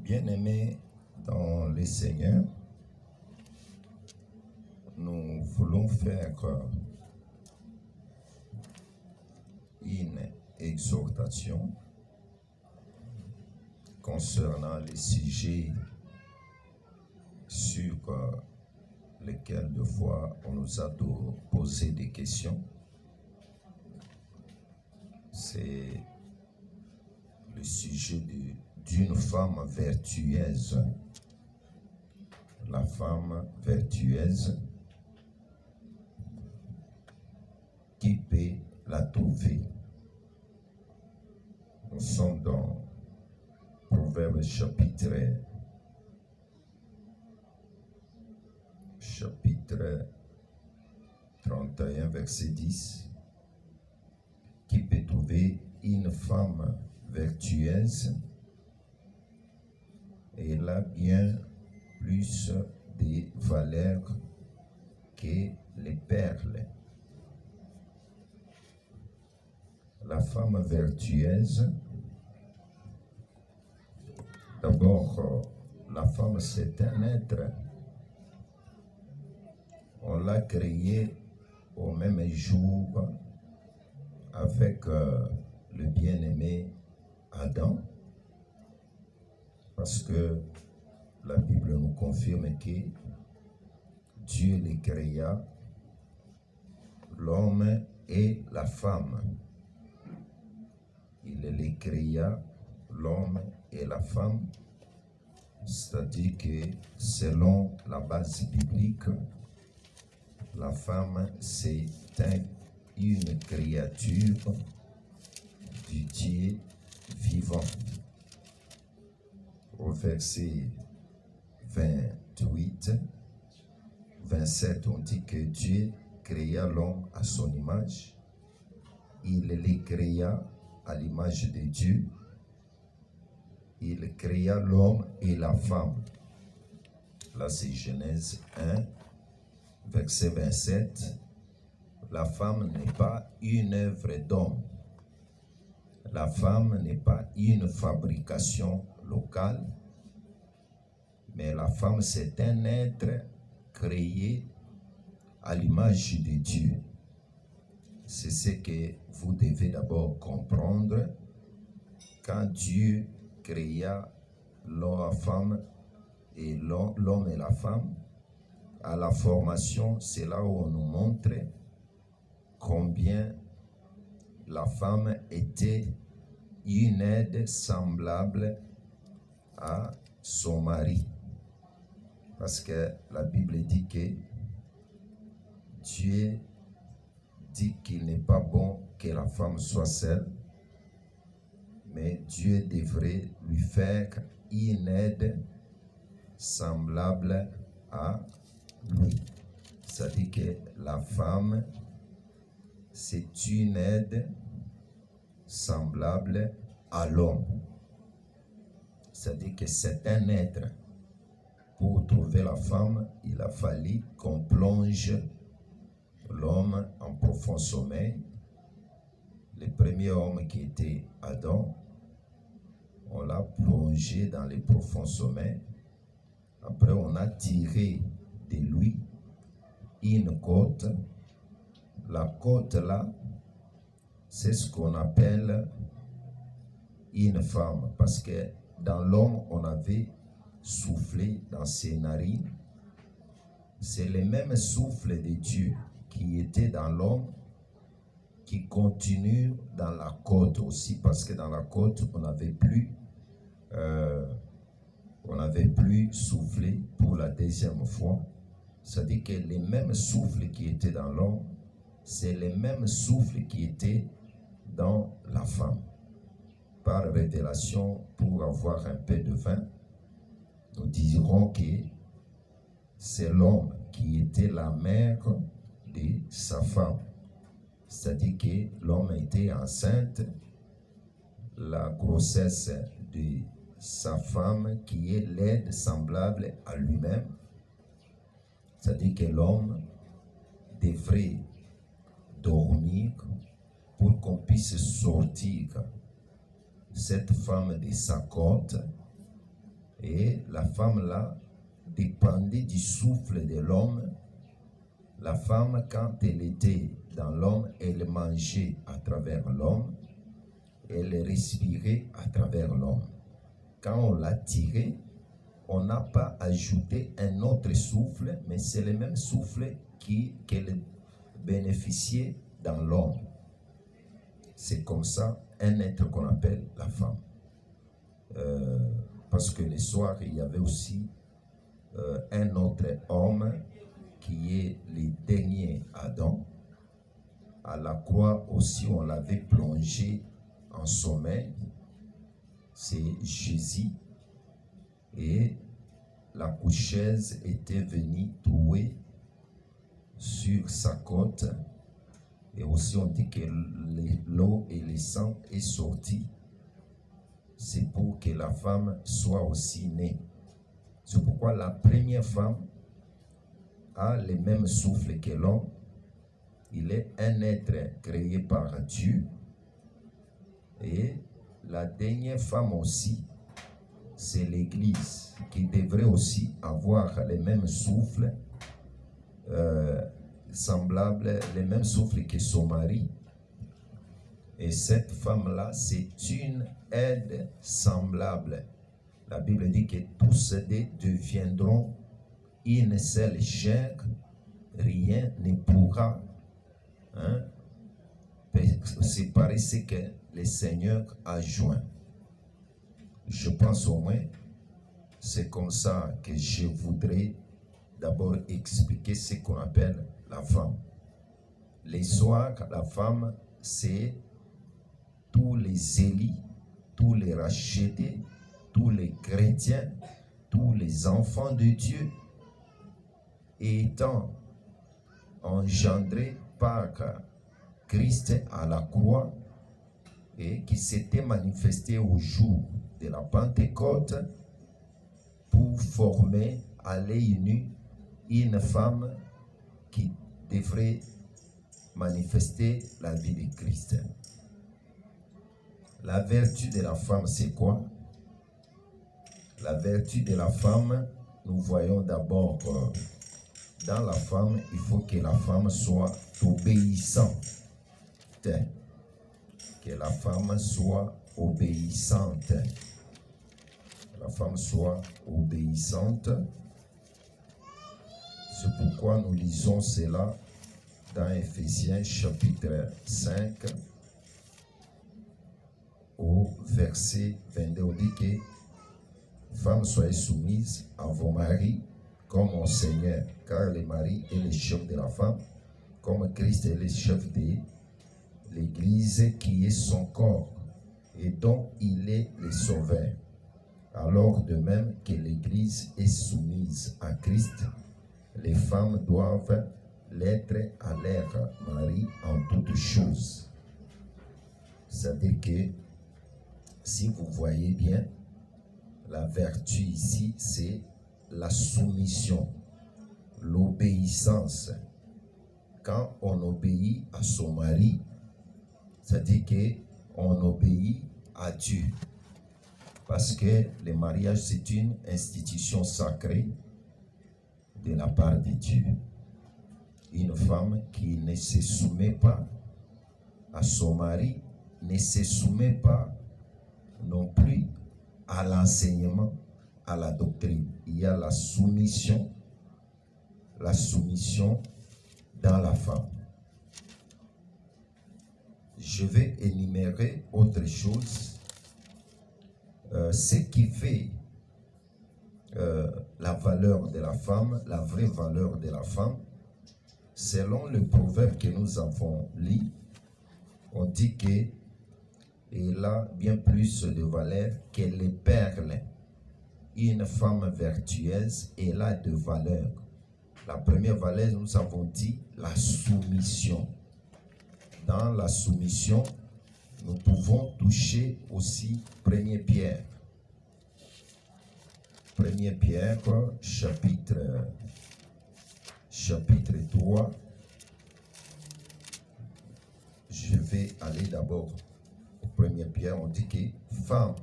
Bien-aimés dans les Seigneurs, nous voulons faire une exhortation concernant les sujets sur lesquels de fois on nous a posé des questions. C'est le sujet d'une femme vertueuse. La femme vertueuse, qui peut la trouver? Nous sommes dans Proverbes chapitre 31, verset 10. Qui peut trouver une femme vertueuse? Et elle a bien plus de valeur que les perles. La femme vertueuse, d'abord, la femme c'est un être. On l'a créé au même jour avec le bien-aimé Adam, parce que la Bible nous confirme que Dieu les créa, l'homme et la femme. Il les créa, l'homme et la femme, c'est-à-dire que selon la base biblique, la femme c'est une créature du Dieu vivant. Au verset 28, 27, on dit que Dieu créa l'homme à son image. Il les créa à l'image de Dieu. Il créa l'homme et la femme. Là, c'est Genèse 1, verset 27. La femme n'est pas une œuvre d'homme. La femme n'est pas une fabrication locale, mais la femme, c'est un être créé à l'image de Dieu. C'est ce que vous devez d'abord comprendre. Quand Dieu créa la femme et l'homme et la femme, à la formation, c'est là où on nous montre combien la femme était une aide semblable à son mari. Parce que la Bible dit que Dieu dit qu'il n'est pas bon que la femme soit seule, mais Dieu devrait lui faire une aide semblable à lui. C'est-à-dire que la femme, c'est une aide semblable à l'homme. C'est-à-dire que c'est un être. Pour trouver la femme, il a fallu qu'on plonge l'homme en profond sommeil. Le premier homme qui était Adam, on l'a plongé dans les profonds sommeils. Après, on a tiré de lui une côte. La côte là, c'est ce qu'on appelle une femme, parce que dans l'homme, on avait soufflé dans ses narines. C'est le même souffle de Dieu qui était dans l'homme, qui continue dans la côte aussi, parce que dans la côte, on n'avait plus soufflé pour la deuxième fois. C'est-à-dire que les mêmes souffles qui étaient dans l'homme, c'est les mêmes souffles qui étaient dans la femme. Par révélation, pour avoir un peu de vin, nous dirons que c'est l'homme qui était la mère de sa femme. C'est-à-dire que l'homme était enceinte, la grossesse de sa femme qui est l'aide semblable à lui-même. C'est-à-dire que l'homme devrait dormir pour qu'on puisse sortir cette femme de sa côte Et la femme là dépendait du souffle de l'homme. La femme, quand elle était dans l'homme, elle mangeait à travers l'homme, elle respirait à travers l'homme. Quand on l'a tiré, on n'a pas ajouté un autre souffle, mais c'est le même souffle qu'elle bénéficiait dans l'homme. C'est comme ça un être qu'on appelle la femme. Parce que le soir, il y avait aussi un autre homme qui est le dernier Adam. À la croix aussi, on l'avait plongé en sommeil. C'est Jésus. Et la coucheuse était venue trouer sur sa côte. Et aussi, on dit que l'eau et le sang est sorti. C'est pour que la femme soit aussi née. C'est pourquoi la première femme a le même souffle que l'homme. Il est un être créé par Dieu. Et la dernière femme aussi, c'est l'Église qui devrait aussi avoir le même souffle, semblable, le même souffle que son mari. Et cette femme-là, c'est une aide semblable. La Bible dit que tous deux deviendront une seule chair, rien ne pourra séparer ce que le Seigneur a joint. Je pense au moins, c'est comme ça que je voudrais d'abord expliquer ce qu'on appelle la femme. Les soirs, la femme, c'est tous les élus, tous les rachetés, tous les chrétiens, tous les enfants de Dieu, étant engendrés par Christ à la croix et qui s'était manifesté au jour de la Pentecôte pour former à l'œil nu une femme qui devrait manifester la vie de Christ. La vertu de la femme, c'est quoi? La vertu de la femme, nous voyons d'abord dans la femme, il faut que la femme soit obéissante. Que la femme soit obéissante. La femme soit obéissante. C'est pourquoi nous lisons cela dans Éphésiens chapitre 5 au verset 22. On dit que femmes, soyez soumises à vos maris comme au Seigneur, car le mari est le chef de la femme, comme Christ est le chef de l'Église qui est son corps et dont il est le sauveur. Alors de même que l'Église est soumise à Christ, les femmes doivent l'être à leur mari en toutes choses. C'est-à-dire que si vous voyez bien, la vertu ici, c'est la soumission, l'obéissance. Quand on obéit à son mari, c'est-à-dire qu'on obéit à Dieu. Parce que le mariage, c'est une institution sacrée de la part de Dieu. Une femme qui ne se soumet pas à son mari, ne se soumet pas non plus à l'enseignement, à la doctrine. Il y a la soumission dans la femme. Je vais énumérer autre chose. Ce qui fait la valeur de la femme, la vraie valeur de la femme, selon le proverbe que nous avons lu, on dit qu'elle a bien plus de valeur que les perles. Une femme vertueuse, elle a de valeur. La première valeur, nous avons dit la soumission. Dans la soumission, nous pouvons toucher aussi 1 Pierre. 1 Pierre, chapitre 3. Je vais aller d'abord au 1 Pierre. On dit que femme,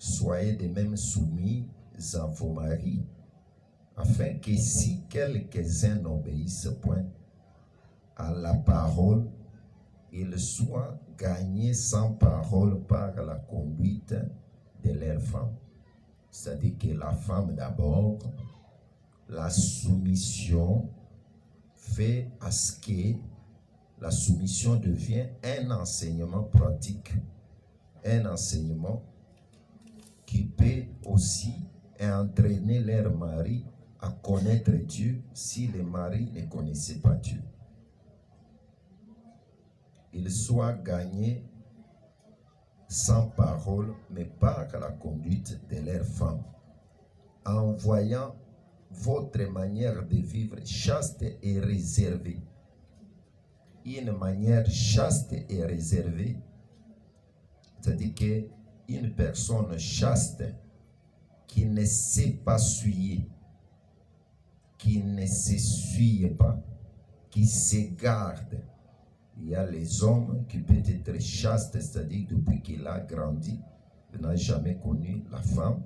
soyez de même soumis à vos maris, afin que si quelques-uns n'obéissent point à la parole, ils soient gagnés sans parole par la conduite de leur femme. C'est-à-dire que la femme d'abord, la soumission fait à ce que la soumission devient un enseignement pratique, un enseignement qui peut aussi entraîner leur mari à connaître Dieu si le mari ne connaissait pas Dieu. Ils soient gagnés sans parole, mais par la conduite de leur femme, en voyant votre manière de vivre chaste et réservée. Une manière chaste et réservée, c'est-à-dire qu'une personne chaste qui ne sait pas suyer, qui ne se suit pas, qui se garde. Il y a les hommes qui peuvent être chastes, c'est-à-dire depuis qu'il a grandi, il n'a jamais connu la femme.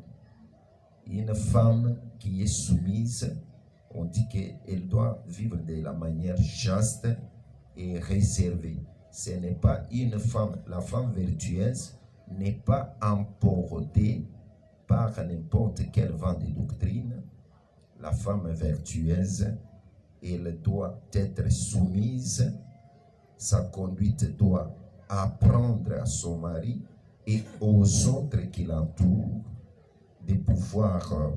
Une femme qui est soumise, on dit qu'elle doit vivre de la manière chaste et réservée. Ce n'est pas une femme, la femme vertueuse n'est pas emportée par n'importe quel vent de doctrine. La femme vertueuse, elle doit être soumise. Sa conduite doit apprendre à son mari et aux autres qui l'entourent de pouvoir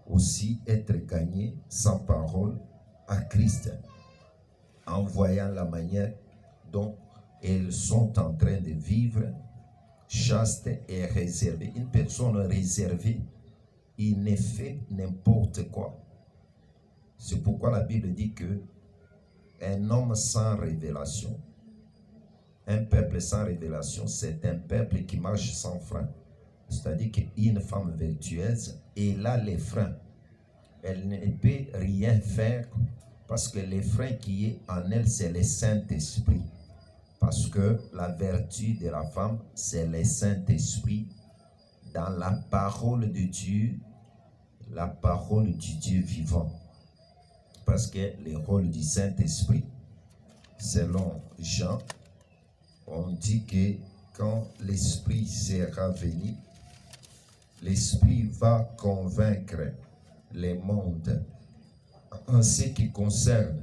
aussi être gagnés sans parole à Christ, en voyant la manière dont elles sont en train de vivre, chaste et réservée. Une personne réservée, il ne fait n'importe quoi. C'est pourquoi la Bible dit que un homme sans révélation, un peuple sans révélation, c'est un peuple qui marche sans frein. C'est-à-dire qu'une femme vertueuse, elle a les freins. Elle ne peut rien faire parce que les freins qui est en elle, c'est le Saint-Esprit. Parce que la vertu de la femme, c'est le Saint-Esprit dans la parole de Dieu, la parole du Dieu vivant. Parce que le rôle du Saint-Esprit, selon Jean, on dit que quand l'Esprit sera venu, l'Esprit va convaincre le monde en ce qui concerne.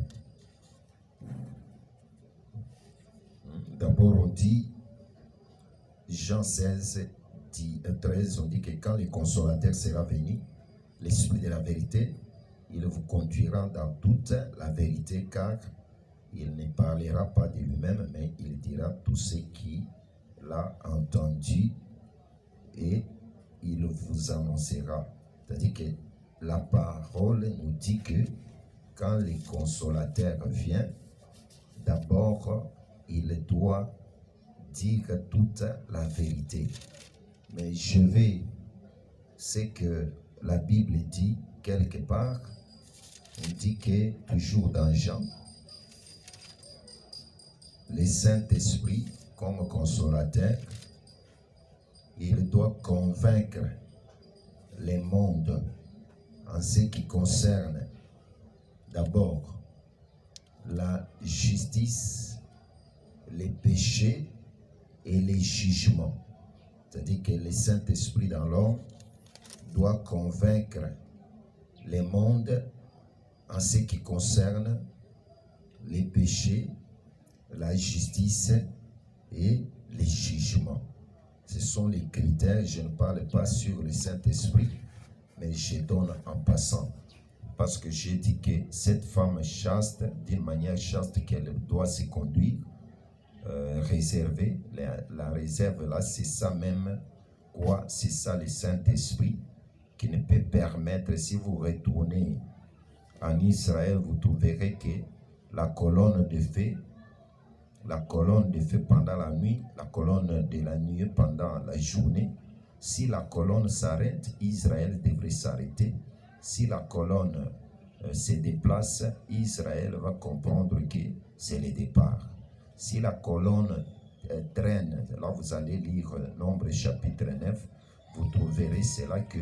D'abord, on dit, Jean 16, 13, on dit que quand le consolateur sera venu, l'Esprit de la vérité, il vous conduira dans toute la vérité, car il ne parlera pas de lui-même, mais il dira tout ce qu'il a entendu et il vous annoncera. C'est-à-dire que la parole nous dit que quand le consolateur vient, d'abord, il doit dire toute la vérité. Mais je vais, ce que la Bible dit quelque part, on dit que toujours dans Jean, le Saint-Esprit comme consolateur, il doit convaincre le monde en ce qui concerne d'abord la justice, les péchés et les jugements. C'est-à-dire que le Saint-Esprit dans l'homme doit convaincre le monde en ce qui concerne les péchés, la justice et les jugements. Ce sont les critères. Je ne parle pas sur le Saint-Esprit, mais je donne en passant. Parce que j'ai dit que cette femme chaste, d'une manière chaste qu'elle doit se conduire, réservée, la réserve là, c'est ça même, quoi, c'est ça le Saint-Esprit qui ne peut permettre, si vous retournez en Israël, vous trouverez que la colonne de feu pendant la nuit, la colonne de la nuit pendant la journée. Si la colonne s'arrête, Israël devrait s'arrêter. Si la colonne se déplace, Israël va comprendre que c'est le départ. Si la colonne traîne, là vous allez lire Nombre chapitre 9, vous trouverez cela que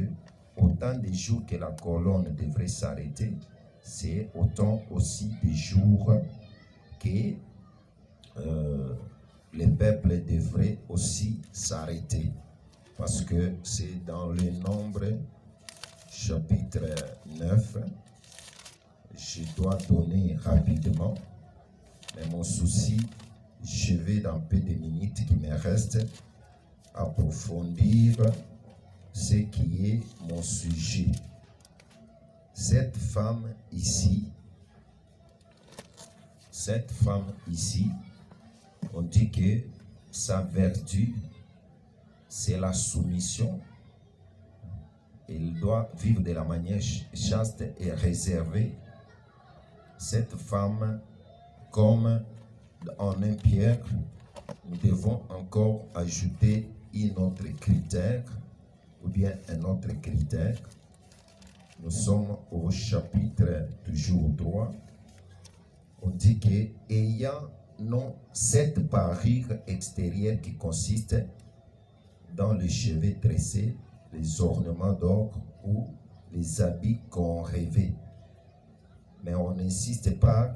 autant de jours que la colonne devrait s'arrêter, c'est autant aussi de jours que les peuples devraient aussi s'arrêter. Parce que c'est dans le Nombre, chapitre 9, je dois donner rapidement, mais mon souci, je vais dans peu de minutes qui me restent approfondir ce qui est mon sujet. Cette femme ici, on dit que sa vertu, c'est la soumission. Elle doit vivre de la manière chaste et réservée. Cette femme, comme en 1 Pierre, nous devons encore ajouter un autre critère, ou bien un autre critère. Nous sommes au chapitre toujours 3. On dit que ayant non cette parure extérieure qui consiste dans les cheveux tressés, les ornements d'or ou les habits qu'on rêvait. Mais on n'insiste pas,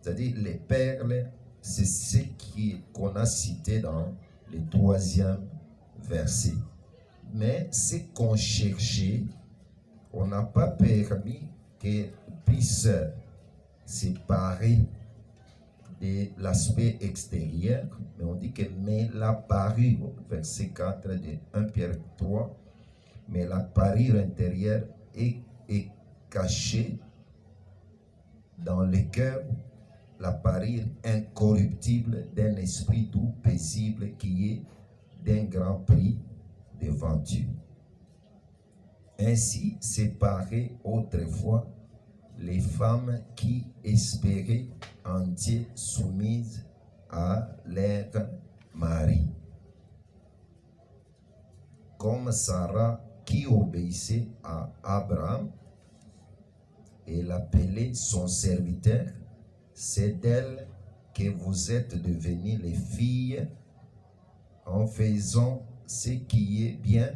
c'est-à-dire les perles, c'est ce qu'on a cité dans le 3e verset. Mais ce qu'on cherchait, on n'a pas permis qu'elle puisse séparer de l'aspect extérieur, mais on dit que mais la parure, verset 4 de 1 Pierre 3, mais la parure intérieure est cachée dans le cœur, la parure incorruptible d'un esprit doux, paisible, qui est d'un grand prix devant Dieu. Ainsi séparées autrefois les femmes qui espéraient en Dieu soumises à leur mari, comme Sarah qui obéissait à Abraham et l'appelait son serviteur. C'est d'elle que vous êtes devenues les filles en faisant ce qui est bien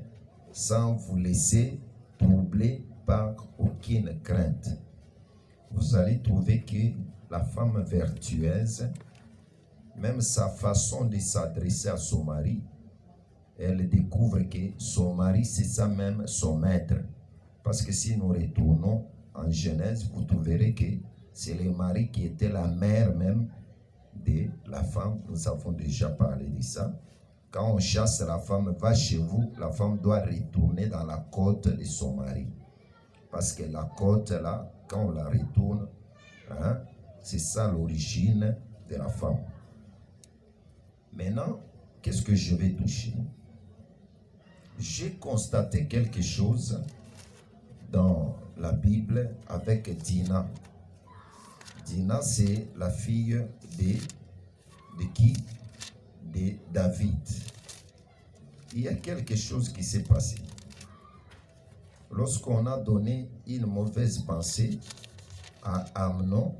sans vous laisser troubler par aucune crainte. Vous allez trouver que la femme vertueuse, même sa façon de s'adresser à son mari, elle découvre que son mari, c'est ça même son maître. Parce que si nous retournons en Genèse, vous trouverez que c'est le mari qui était la mère même de la femme. Nous avons déjà parlé de ça. Quand on chasse, la femme va chez vous, la femme doit retourner dans la côte de son mari. Parce que la côte, là, quand on la retourne, hein, c'est ça l'origine de la femme. Maintenant, qu'est-ce que je vais toucher? J'ai constaté quelque chose dans la Bible avec Dina. Dina, c'est la fille de qui? De David. Il y a quelque chose qui s'est passé. Lorsqu'on a donné une mauvaise pensée à Amnon,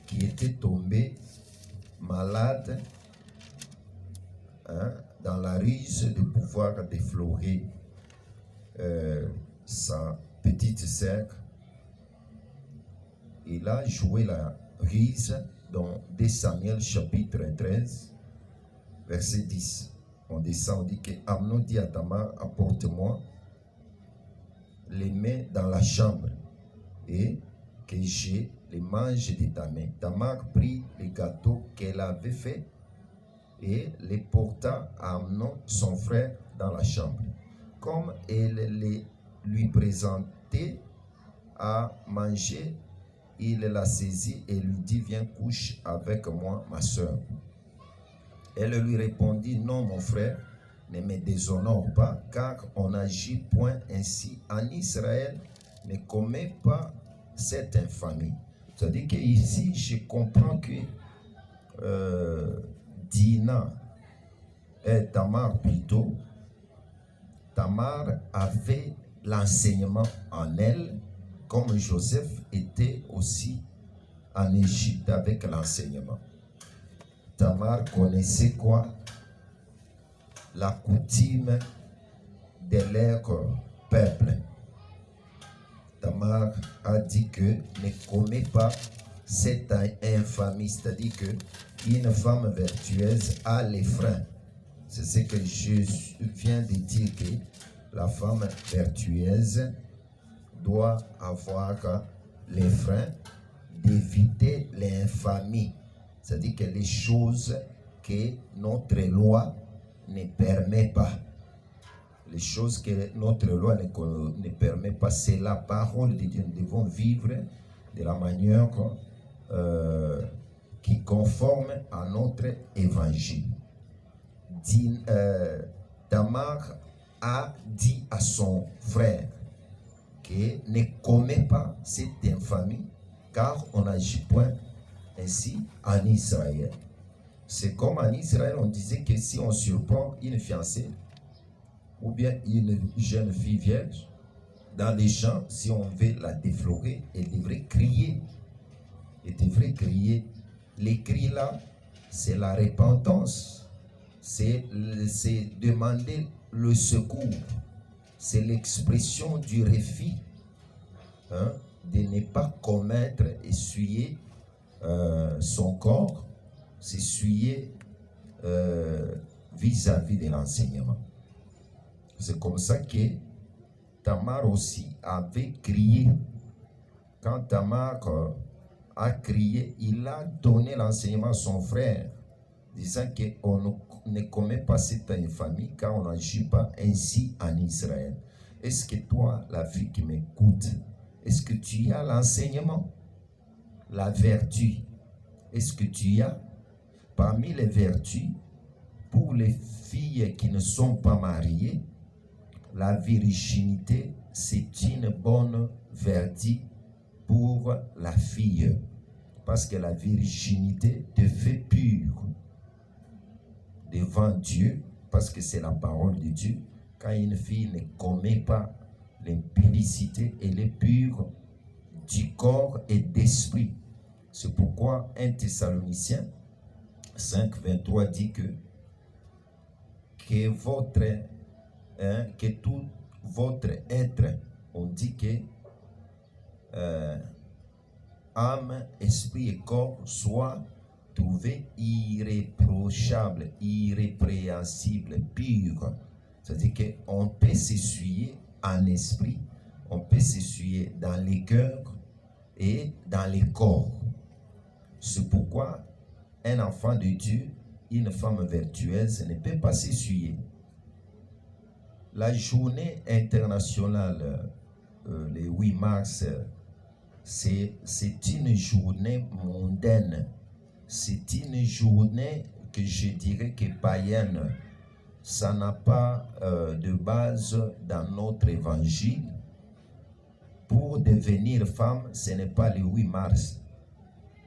qui était tombé malade, hein, dans la ruse de pouvoir déflorer sa petite sœur, il a joué la ruse dans 2 Samuel chapitre 13, verset 10. On descend, on dit que Amnon dit à Tamar, apporte-moi les mains dans la chambre et que je les mange de ta main. Tamar prit les gâteaux qu'elle avait fait et les porta à Amnon, son frère, dans la chambre. Comme elle les lui présentait à manger, il la saisit et lui dit, viens couche avec moi, ma soeur. Elle lui répondit, non mon frère, ne me déshonore pas, car on n'agit point ainsi en Israël, ne commet pas cette infamie. C'est-à-dire qu'ici, je comprends que Dina et Tamar plutôt, Tamar avait l'enseignement en elle, comme Joseph était aussi en Égypte avec l'enseignement. Tamar connaissait quoi? La coutume de leur peuple. Tamar a dit que ne commets pas cette infamie, c'est-à-dire qu'une femme vertueuse a les freins. C'est ce que je viens de dire, que la femme vertueuse doit avoir les freins d'éviter l'infamie. C'est-à-dire que les choses que notre loi ne permet pas. Les choses que notre loi ne permet pas, c'est la parole de Dieu. Nous devons vivre de la manière qui conforme à notre évangile. Tamar a dit à son frère que ne commet pas cette infamie, car on n'agit point ainsi en Israël. C'est comme en Israël, on disait que si on surprend une fiancée ou bien une jeune fille vierge dans les champs, si on veut la déflorer, elle devrait crier. Elle devrait crier. Les cris là, c'est la repentance. C'est demander le secours. C'est l'expression du refus, de ne pas commettre, essuyer son corps, s'essuyer vis-à-vis de l'enseignement. C'est comme ça que Tamar aussi avait crié. Quand Tamar a crié, il a donné l'enseignement à son frère, disant qu'on ne commet pas cette infamie, car on n'agit pas ainsi en Israël. Est-ce que toi, la fille qui m'écoute, est-ce que tu as l'enseignement, la vertu? Est-ce que tu as parmi les vertus, pour les filles qui ne sont pas mariées, la virginité, c'est une bonne vertu pour la fille. Parce que la virginité te fait pur devant Dieu, parce que c'est la parole de Dieu. Quand une fille ne commet pas l'impudicité, elle est pure du corps et d'esprit. C'est pourquoi 1 Thessaloniciens 5, 23 dit que tout votre être, on dit que âme, esprit et corps soient trouvés irréprochables, irrépréhensibles, purs. C'est-à-dire qu'on peut s'essuyer en esprit, on peut s'essuyer dans les cœurs et dans les corps. C'est pourquoi un enfant de Dieu, une femme vertueuse ne peut pas s'essuyer. La journée internationale, le 8 mars, c'est une journée mondaine. C'est une journée que je dirais que païenne. Ça n'a pas de base dans notre évangile. Pour devenir femme, ce n'est pas le 8 mars.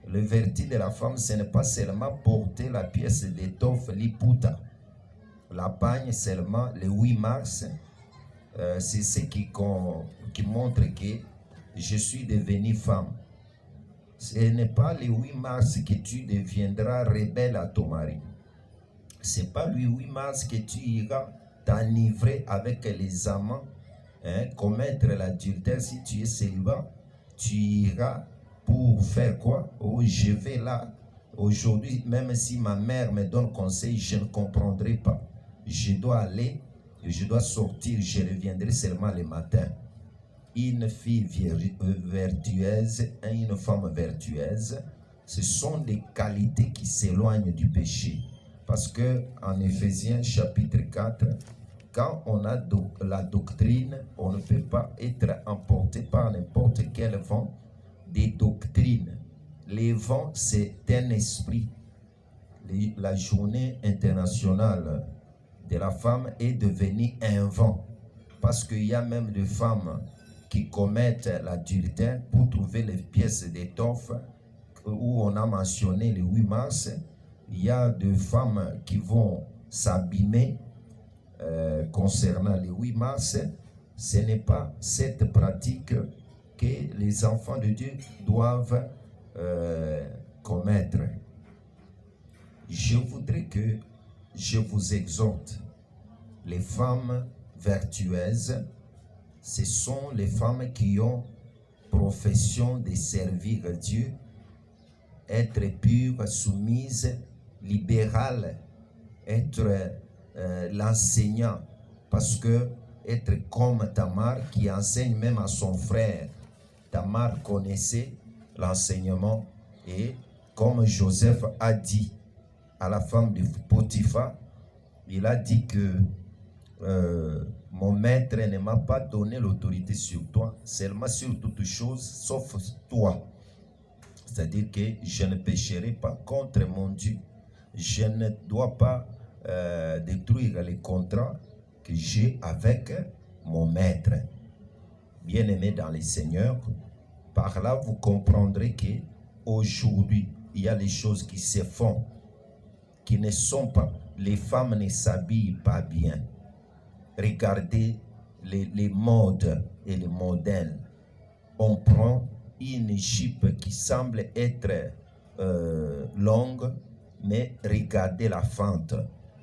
Le vertu de la femme, ce n'est pas seulement porter la pièce d'étoffe liputa. La pagne seulement le 8 mars, c'est ce qui montre que je suis devenue femme. Ce n'est pas le 8 mars que tu deviendras rebelle à ton mari. Ce n'est pas le 8 mars que tu iras t'enivrer avec les amants, commettre l'adultère. Si tu es célibat, tu iras pour faire quoi? Oh, je vais là. Aujourd'hui, même si ma mère me donne conseil, je ne comprendrai pas. Je dois aller, je dois sortir, je reviendrai seulement le matin. Une fille vertueuse et une femme vertueuse, ce sont des qualités qui s'éloignent du péché. Parce que en Éphésiens chapitre 4, quand on a la doctrine, on ne peut pas être emporté par n'importe quel vent des doctrines. Les vents, c'est un esprit. La journée internationale de la femme est devenue un vent. Parce qu'il y a même des femmes qui commettent l'adultère pour trouver les pièces d'étoffe où on a mentionné le 8 mars. Il y a des femmes qui vont s'abîmer concernant le 8 mars. Ce n'est pas cette pratique que les enfants de Dieu doivent commettre. Je voudrais que je vous exhorte, les femmes vertueuses, ce sont les femmes qui ont profession de servir Dieu, être pures, soumises, libérales, être l'enseignant, parce que être comme Tamar qui enseigne même à son frère. Tamar connaissait l'enseignement et comme Joseph a dit à la femme de Potiphar, il a dit que mon maître ne m'a pas donné l'autorité sur toi, seulement sur toutes choses, sauf toi. C'est-à-dire que je ne pécherai pas contre mon Dieu. Je ne dois pas détruire les contrats que j'ai avec mon maître. Bien-aimé dans les seigneurs, par là vous comprendrez que aujourd'hui il y a des choses qui se font, qui ne sont pas. Les femmes ne s'habillent pas bien. Regardez les modes et les modèles. On prend une jupe qui semble être longue, mais regardez la fente.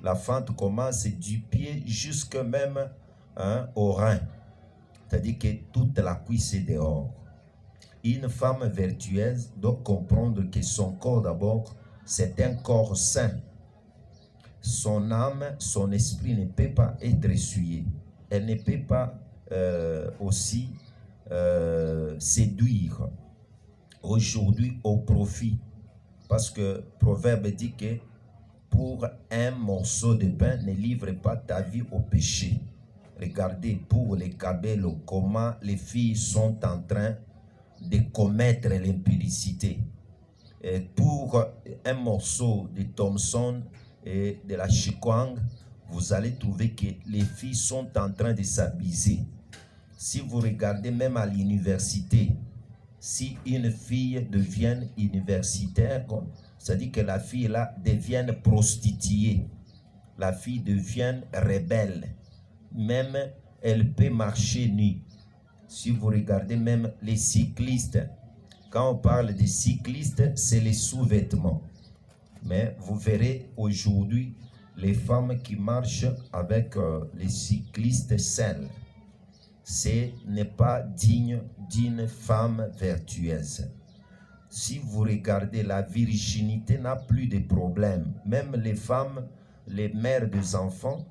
La fente commence du pied jusque même au rein. C'est-à-dire que toute la cuisse est dehors. Une femme vertueuse doit comprendre que son corps d'abord, c'est un corps saint. Son âme, son esprit ne peut pas être essuyé. Elle ne peut pas aussi séduire aujourd'hui au profit. Parce que Proverbe dit que pour un morceau de pain, ne livre pas ta vie au péché. Regardez pour les Kabelos comment les filles sont en train de commettre l'impudicité. Et pour un morceau de Thompson et de la Chikwang, vous allez trouver que les filles sont en train de s'abuser. Si vous regardez même à l'université, si une fille devient universitaire, c'est-à-dire que la fille là devient prostituée, la fille devient rebelle, même elle peut marcher nue. Si vous regardez même les cyclistes, quand on parle des cyclistes, c'est les sous-vêtements. Mais vous verrez aujourd'hui les femmes qui marchent avec les cyclistes seuls. Ce n'est pas digne d'une femme vertueuse. Si vous regardez, la virginité n'a plus de problème. Même les femmes, les mères des enfants,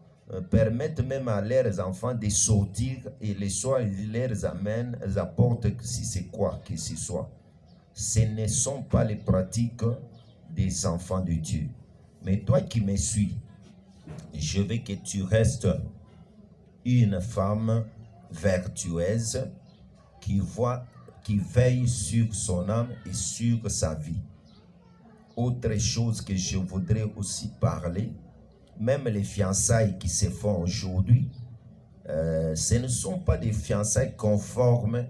permettent même à leurs enfants de sortir et les soirs ils les amènent, ils apportent si c'est quoi que ce soit. Ce ne sont pas les pratiques des enfants de Dieu. Mais toi qui me suis, je veux que tu restes une femme vertueuse qui veille sur son âme et sur sa vie. Autre chose que je voudrais aussi parler, même les fiançailles qui se font aujourd'hui, ce ne sont pas des fiançailles conformes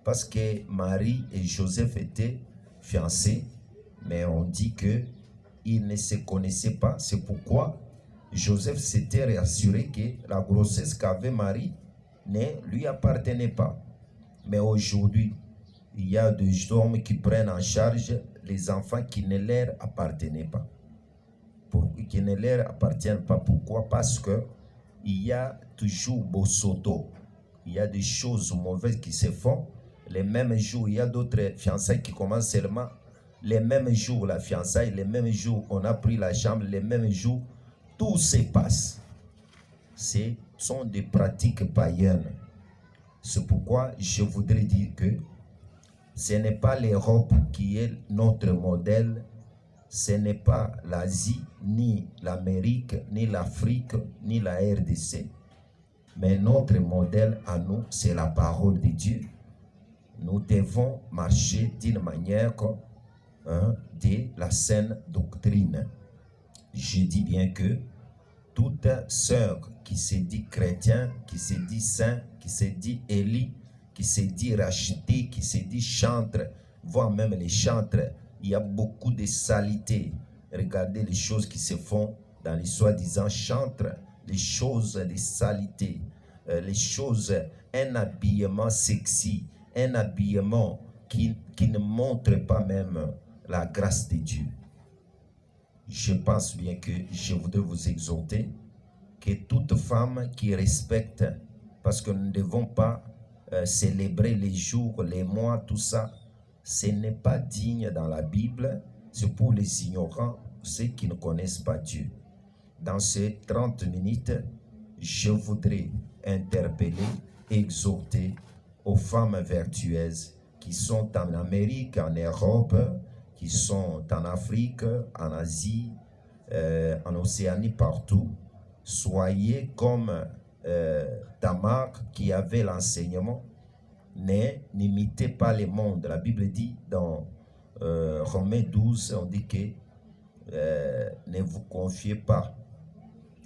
parce que Marie et Joseph étaient fiancés, mais on dit qu'ils ne se connaissaient pas. C'est pourquoi Joseph s'était rassuré que la grossesse qu'avait Marie ne lui appartenait pas. Mais aujourd'hui, il y a des hommes qui prennent en charge les enfants qui ne leur appartenaient pas. Qui ne leur appartiennent pas. Pourquoi? Parce que il y a toujours Bosoto. Il y a des choses mauvaises qui se font. Les mêmes jours, il y a d'autres fiançailles qui commencent seulement. Les mêmes jours, la fiançaille, les mêmes jours, on a pris la chambre, les mêmes jours, tout se passe. Ce sont des pratiques païennes. C'est pourquoi je voudrais dire que ce n'est pas l'Europe qui est notre modèle, ce n'est pas l'Asie, ni l'Amérique, ni l'Afrique, ni la RDC. Mais notre modèle à nous, c'est la parole de Dieu. Nous devons marcher d'une manière de la saine doctrine. Je dis bien que toute sœur qui se dit chrétien, qui se dit saint, qui se dit élie, qui se dit racheté, qui se dit chantre, voire même les chantres, il y a beaucoup de saleté. Regardez les choses qui se font dans les soi-disant chantres, les choses de saleté, les choses, un habillement sexy, un habillement qui ne montre pas même la grâce de Dieu. Je pense bien que je voudrais vous exhorter que toute femme qui respecte, parce que nous ne devons pas célébrer les jours, les mois, tout ça, ce n'est pas digne dans la Bible, c'est pour les ignorants, ceux qui ne connaissent pas Dieu. Dans ces 30 minutes, je voudrais interpeller, exhorter aux femmes vertueuses qui sont en Amérique, en Europe, qui sont en Afrique, en Asie, en Océanie, partout. Soyez comme Tamar qui avait l'enseignement. N'imitez pas le monde. La Bible dit dans Romains 12, on dit que ne vous confiez pas.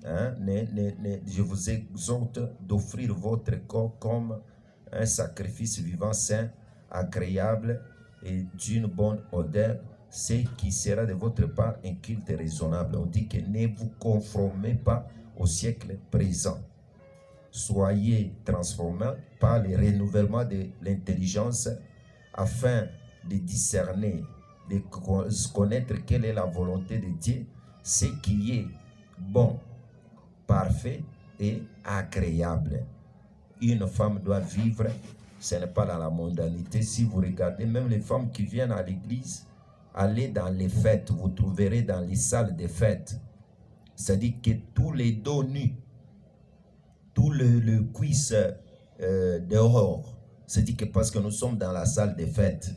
Je vous exhorte d'offrir votre corps comme un sacrifice vivant, saint, agréable et d'une bonne odeur, ce qui sera de votre part un culte raisonnable. On dit que ne vous conformez pas au siècle présent. Soyez transformés par le renouvellement de l'intelligence afin de discerner, de connaître quelle est la volonté de Dieu, ce qui est bon, parfait et agréable. Une femme doit vivre, ce n'est pas dans la mondanité. Si vous regardez, même les femmes qui viennent à l'église, allez dans les fêtes, vous trouverez dans les salles des fêtes. C'est-à-dire que tous les dos nus, tout le cuisse dehors, c'est-à-dire que parce que nous sommes dans la salle des fêtes,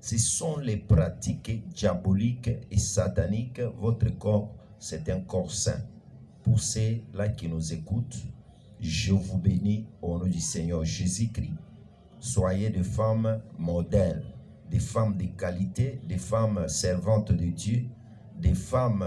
ce sont les pratiques diaboliques et sataniques. Votre corps, c'est un corps saint. Pour ceux-là qui nous écoutent, je vous bénis au nom du Seigneur Jésus-Christ. Soyez des femmes modèles, des femmes de qualité, des femmes servantes de Dieu, des femmes